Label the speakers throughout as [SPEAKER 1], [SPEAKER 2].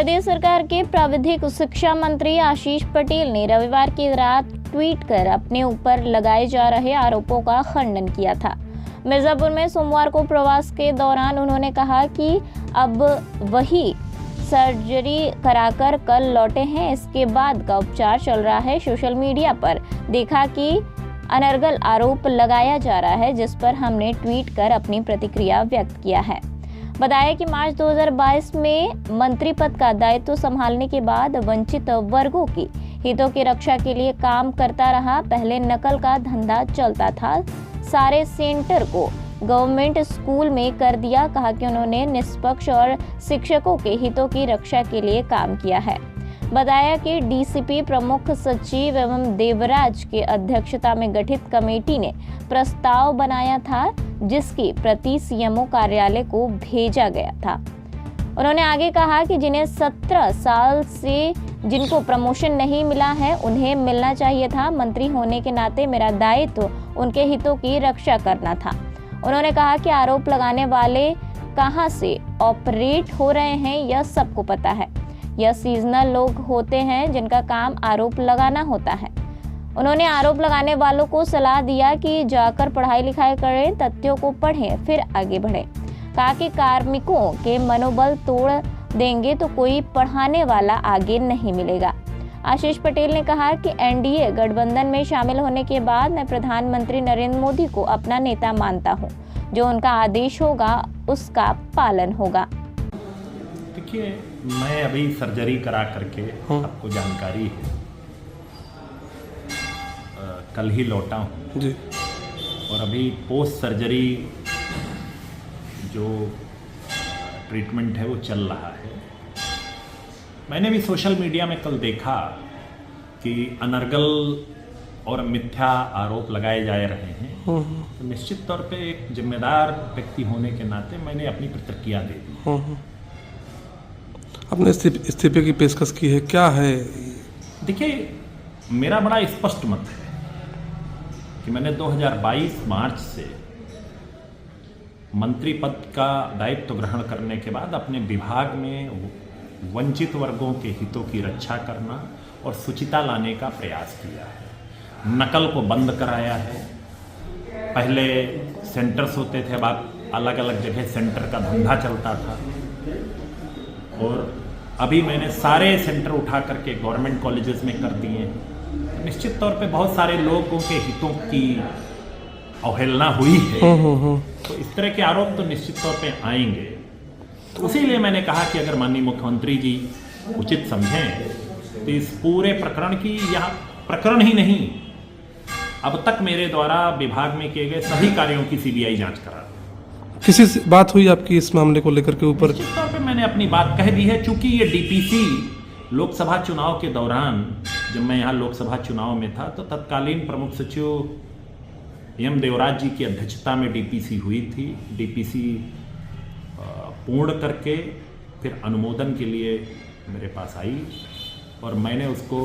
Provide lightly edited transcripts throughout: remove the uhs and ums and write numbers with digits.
[SPEAKER 1] प्रदेश सरकार के प्राविधिक शिक्षा मंत्री आशीष पटेल ने रविवार की रात ट्वीट कर अपने ऊपर लगाए जा रहे आरोपों का खंडन किया था। मिर्जापुर में सोमवार को प्रवास के दौरान उन्होंने कहा कि अब वही सर्जरी कराकर कल लौटे हैं, इसके बाद का उपचार चल रहा है। सोशल मीडिया पर देखा कि अनर्गल आरोप लगाया जा रहा है, जिस पर हमने ट्वीट कर अपनी प्रतिक्रिया व्यक्त किया है। बताया कि मार्च 2022 में मंत्री पद का दायित्व संभालने के बाद वंचित वर्गों की हितों की रक्षा के लिए काम करता रहा। पहले नकल का धंधा चलता था, सारे सेंटर को गवर्नमेंट स्कूल में कर दिया। कहा कि उन्होंने निष्पक्ष और शिक्षकों के हितों की रक्षा के लिए काम किया है। बताया कि डीसीपी प्रमुख सचिव एवं देवराज के अध्यक्षता में गठित कमेटी ने प्रस्ताव बनाया था, जिसकी प्रति सीएमओ कार्यालय को भेजा गया था। उन्होंने आगे कहा कि जिन्हें 17 साल से जिनको प्रमोशन नहीं मिला है, उन्हें मिलना चाहिए था। मंत्री होने के नाते मेरा दायित्व उनके हितों की रक्षा करना था। उन्होंने कहा कि आरोप लगाने वाले कहां से ऑपरेट हो रहे हैं यह सबको पता है। यह सीजनल लोग होते हैं जिनका काम आरोप लगाना होता है। उन्होंने आरोप लगाने वालों को सलाह दिया कि जाकर पढ़ाई लिखाई करें, तथ्यों को पढ़ें, फिर आगे बढ़ें। कहा कि कार्मिकों के मनोबल तोड़ देंगे तो कोई पढ़ाने वाला आगे नहीं मिलेगा। आशीष पटेल ने कहा कि एनडीए गठबंधन में शामिल होने के बाद मैं प्रधानमंत्री नरेंद्र मोदी को अपना नेता मानता हूं। जो उनका आदेश होगा उसका पालन होगा।
[SPEAKER 2] देखिए, मैं अभी सर्जरी करा करके आपको जानकारी है, कल ही लौटा हूँ जी। और अभी पोस्ट सर्जरी जो ट्रीटमेंट है वो चल रहा है। मैंने भी सोशल मीडिया में कल देखा कि अनर्गल और मिथ्या आरोप लगाए जा रहे हैं, तो निश्चित तौर पे एक जिम्मेदार व्यक्ति होने के नाते मैंने अपनी प्रतिक्रिया दे दी।
[SPEAKER 3] आपने इस्तीफे की पेशकश की है, क्या है?
[SPEAKER 2] देखिए, मेरा बड़ा स्पष्ट मत है कि मैंने 2022 मार्च से मंत्री पद का दायित्व ग्रहण करने के बाद अपने विभाग में वंचित वर्गों के हितों की रक्षा करना और शुचिता लाने का प्रयास किया है। नकल को बंद कराया है। पहले सेंटर्स होते थे, अब अलग अलग जगह सेंटर का धंधा चलता था। और अभी मैंने सारे सेंटर उठा करके गवर्नमेंट कॉलेजेस में कर दिए हैं। निश्चित तौर पे बहुत सारे लोगों के हितों की अवहेलना हुई है, तो इस तरह के आरोप तो निश्चित तौर पे आएंगे। तो इसीलिए मैंने कहा कि अगर माननीय मुख्यमंत्री जी उचित समझें तो इस पूरे प्रकरण की, यह प्रकरण ही नहीं, अब तक मेरे द्वारा विभाग में किए गए सभी कार्यों की सीबीआई जांच करा।
[SPEAKER 3] किसी से बात हुई आपकी इस मामले को लेकर के ऊपर?
[SPEAKER 2] निश्चित तौर पे मैंने अपनी बात कह दी है। चूंकि ये डीपीसी लोकसभा चुनाव के दौरान, जब मैं यहाँ लोकसभा चुनाव में था, तो तत्कालीन प्रमुख सचिव एम देवराज जी की अध्यक्षता में डीपीसी हुई थी। डीपीसी पूर्ण करके फिर अनुमोदन के लिए मेरे पास आई और मैंने उसको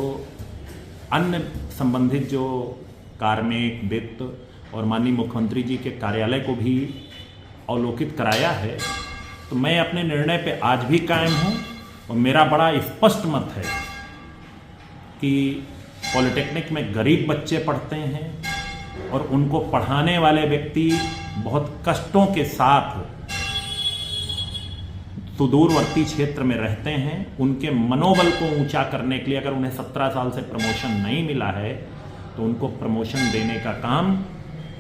[SPEAKER 2] अन्य संबंधित जो कार्मिक, वित्त और माननीय मुख्यमंत्री जी के कार्यालय को भी अवलोकित कराया है। तो मैं अपने निर्णय पे आज भी कायम हूँ और मेरा बड़ा स्पष्ट मत है कि पॉलिटेक्निक में गरीब बच्चे पढ़ते हैं और उनको पढ़ाने वाले व्यक्ति बहुत कष्टों के साथ सुदूरवर्ती क्षेत्र में रहते हैं। उनके मनोबल को ऊंचा करने के लिए अगर उन्हें 17 साल से प्रमोशन नहीं मिला है तो उनको प्रमोशन देने का काम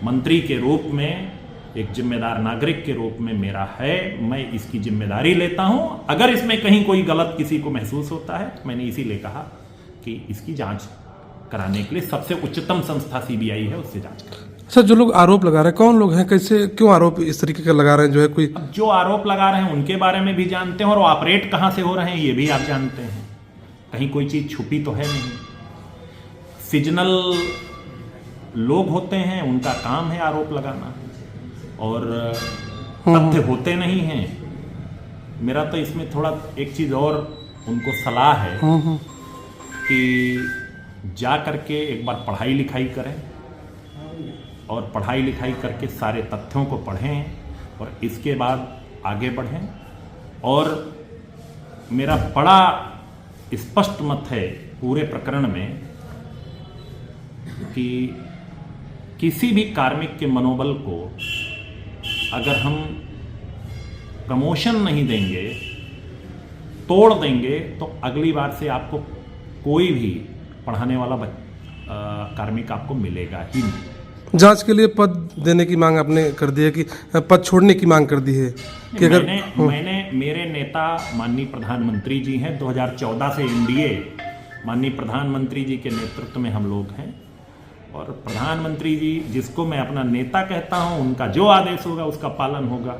[SPEAKER 2] मंत्री के रूप में, एक जिम्मेदार नागरिक के रूप में मेरा है। मैं इसकी जिम्मेदारी लेता हूं। अगर इसमें कहीं कोई गलत किसी को महसूस होता है तो मैंने इसीलिए कहा कि इसकी जांच कराने के लिए सबसे उच्चतम संस्था सीबीआई है, उससे जांच करें।
[SPEAKER 3] सर, जो लोग आरोप लगा रहे हैं, कौन लोग हैं, कैसे, क्यों आरोप इस तरीके का लगा रहे हैं? जो है कोई
[SPEAKER 2] जो आरोप लगा रहे हैं उनके बारे में भी जानते हैं और वो ऑपरेट कहां से हो रहे हैं ये भी आप जानते हैं। कहीं कोई चीज छुपी तो है नहीं। सीजनल लोग होते हैं, उनका काम है आरोप लगाना और तथ्य होते नहीं हैं। मेरा तो इसमें थोड़ा एक चीज और उनको सलाह है कि जा करके एक बार पढ़ाई लिखाई करें और पढ़ाई लिखाई करके सारे तथ्यों को पढ़ें और इसके बाद आगे बढ़ें और मेरा बड़ा स्पष्ट मत है पूरे प्रकरण में कि किसी भी कार्मिक के मनोबल को अगर हम प्रमोशन नहीं देंगे, तोड़ देंगे, तो अगली बार से आपको कोई भी पढ़ाने वाला कार्मिक आपको मिलेगा ही नहीं।
[SPEAKER 3] जांच के लिए पद देने की मांग आपने कर दी है कि पद छोड़ने की मांग कर दी है कि अगर
[SPEAKER 2] मैंने मेरे नेता माननीय प्रधानमंत्री जी हैं, 2014 से एनडीए माननीय प्रधानमंत्री जी के नेतृत्व में हम लोग हैं, और प्रधानमंत्री जी जिसको मैं अपना नेता कहता हूं, उनका जो आदेश होगा उसका पालन होगा।